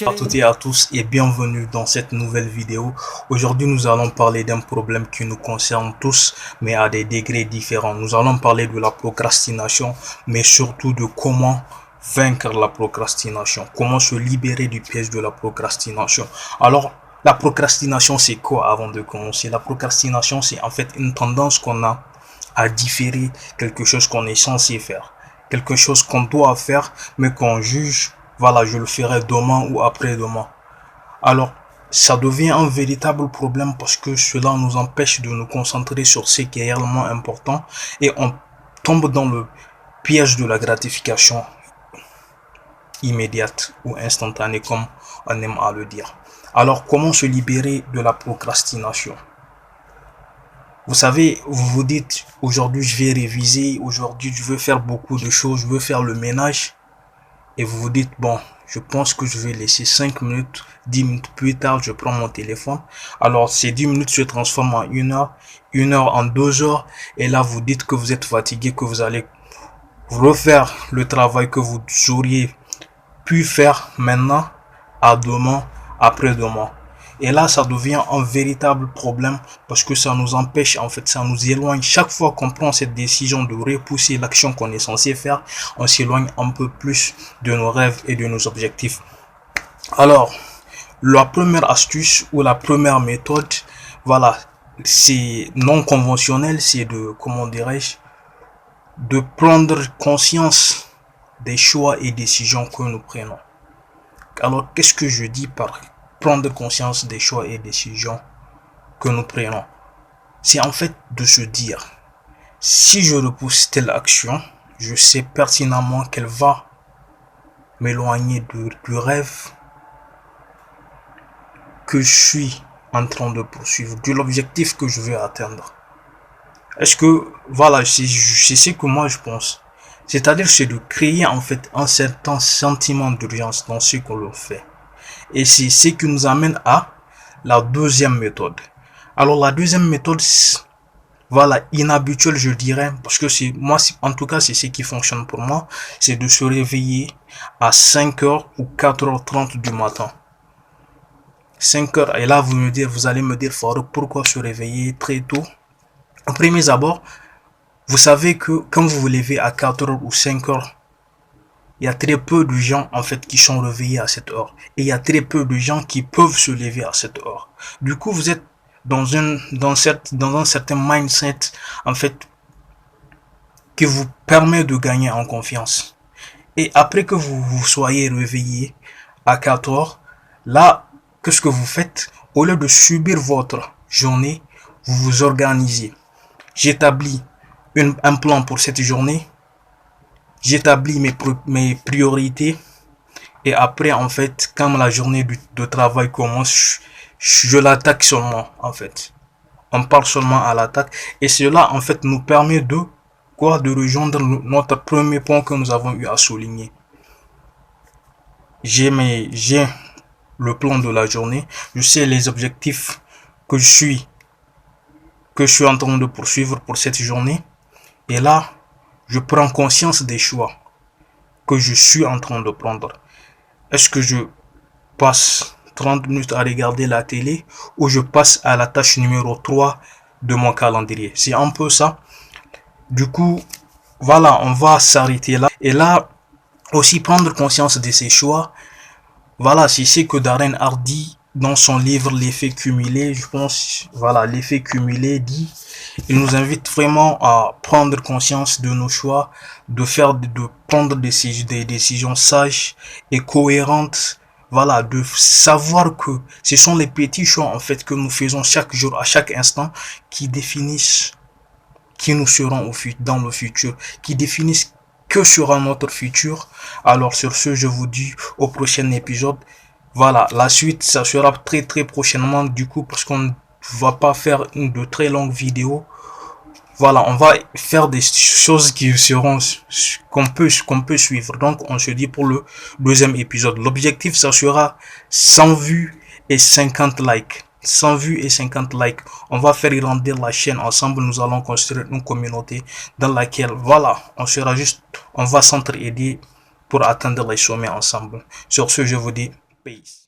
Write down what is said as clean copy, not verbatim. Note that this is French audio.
À toutes et à tous et bienvenue dans cette nouvelle vidéo. Aujourd'hui nous allons parler d'un problème qui nous concerne tous mais à des degrés différents. Nous allons parler de la procrastination mais surtout de comment vaincre la procrastination. Comment se libérer du piège de la procrastination. Alors la procrastination c'est quoi avant de commencer? La procrastination c'est en fait une tendance qu'on a à différer quelque chose qu'on est censé faire. Quelque chose qu'on doit faire mais qu'on juge, voilà, je le ferai demain ou après-demain. Alors, ça devient un véritable problème parce que cela nous empêche de nous concentrer sur ce qui est réellement important et on tombe dans le piège de la gratification immédiate ou instantanée comme on aime à le dire. Alors, comment se libérer de la procrastination? Vous savez, vous vous dites, aujourd'hui je vais réviser, aujourd'hui je veux faire beaucoup de choses, je veux faire le ménage. Et vous vous dites, bon, je pense que je vais laisser 5 minutes, 10 minutes plus tard, je prends mon téléphone. Alors, ces 10 minutes se transforment en 1 heure en 2 heures. Et là, vous dites que vous êtes fatigué, que vous allez refaire le travail que vous auriez pu faire maintenant, à demain, après-demain. Et là, ça devient un véritable problème parce que ça nous empêche, en fait, ça nous éloigne. Chaque fois qu'on prend cette décision de repousser l'action qu'on est censé faire, on s'éloigne un peu plus de nos rêves et de nos objectifs. Alors, la première astuce ou la première méthode, voilà, c'est non conventionnel, c'est de, comment dirais-je, de prendre conscience des choix et décisions que nous prenons. Alors, qu'est-ce que je dis par prendre conscience des choix et décisions que nous prenons? C'est en fait de se dire, si je repousse telle action, je sais pertinemment qu'elle va m'éloigner du rêve que je suis en train de poursuivre, de l'objectif que je veux atteindre. Est-ce que, voilà, c'est ce que moi je pense. C'est-à-dire, c'est de créer en fait un certain sentiment d'urgence dans ce que l'on fait. Et c'est ce qui nous amène à la deuxième méthode. Alors la deuxième méthode, voilà, inhabituelle je dirais, parce que c'est moi, en tout cas c'est ce qui fonctionne pour moi, c'est de se réveiller à 5h ou 4h30 du matin. 5h, et là vous allez me dire, Farouk, pourquoi se réveiller très tôt? Au premier abord, vous savez que quand vous vous levez à 4h ou 5h, il y a très peu de gens en fait qui sont réveillés à cette heure. Et il y a très peu de gens qui peuvent se lever à cette heure. Du coup, vous êtes dans un certain mindset en fait qui vous permet de gagner en confiance. Et après que vous soyez réveillé à 4 heures, là, qu'est-ce que vous faites? Au lieu de subir votre journée, vous vous organisez. J'établis un plan pour cette journée. J'établis mes priorités et après en fait quand la journée de travail commence, je l'attaque seulement en fait. On part seulement à l'attaque et cela en fait nous permet de rejoindre notre premier point que nous avons eu à souligner. J'ai le plan de la journée, je sais les objectifs que je suis en train de poursuivre pour cette journée et là je prends conscience des choix que je suis en train de prendre. Est-ce que je passe 30 minutes à regarder la télé ou je passe à la tâche numéro 3 de mon calendrier? C'est un peu ça. Du coup, voilà, on va s'arrêter là. Et là, aussi prendre conscience de ces choix. Voilà, c'est ce que Darren Hardy, dans son livre L'effet cumulé, je pense, voilà, l'effet cumulé dit, il nous invite vraiment à prendre conscience de nos choix, de prendre des décisions sages et cohérentes, voilà, de savoir que ce sont les petits choix en fait que nous faisons chaque jour, à chaque instant, qui définissent qui nous serons dans le futur, qui définissent que sera notre futur. Alors sur ce, je vous dis au prochain épisode. Voilà, la suite, ça sera très prochainement du coup, parce qu'on ne va pas faire de très longues vidéos. Voilà, on va faire des choses qui seront qu'on peut suivre. Donc, on se dit pour le deuxième épisode. L'objectif, ça sera 100 vues et 50 likes. 100 vues et 50 likes. On va faire grandir la chaîne ensemble. Nous allons construire une communauté dans laquelle, voilà, on va s'entraider pour atteindre les sommets ensemble. Sur ce, je vous dis Peace.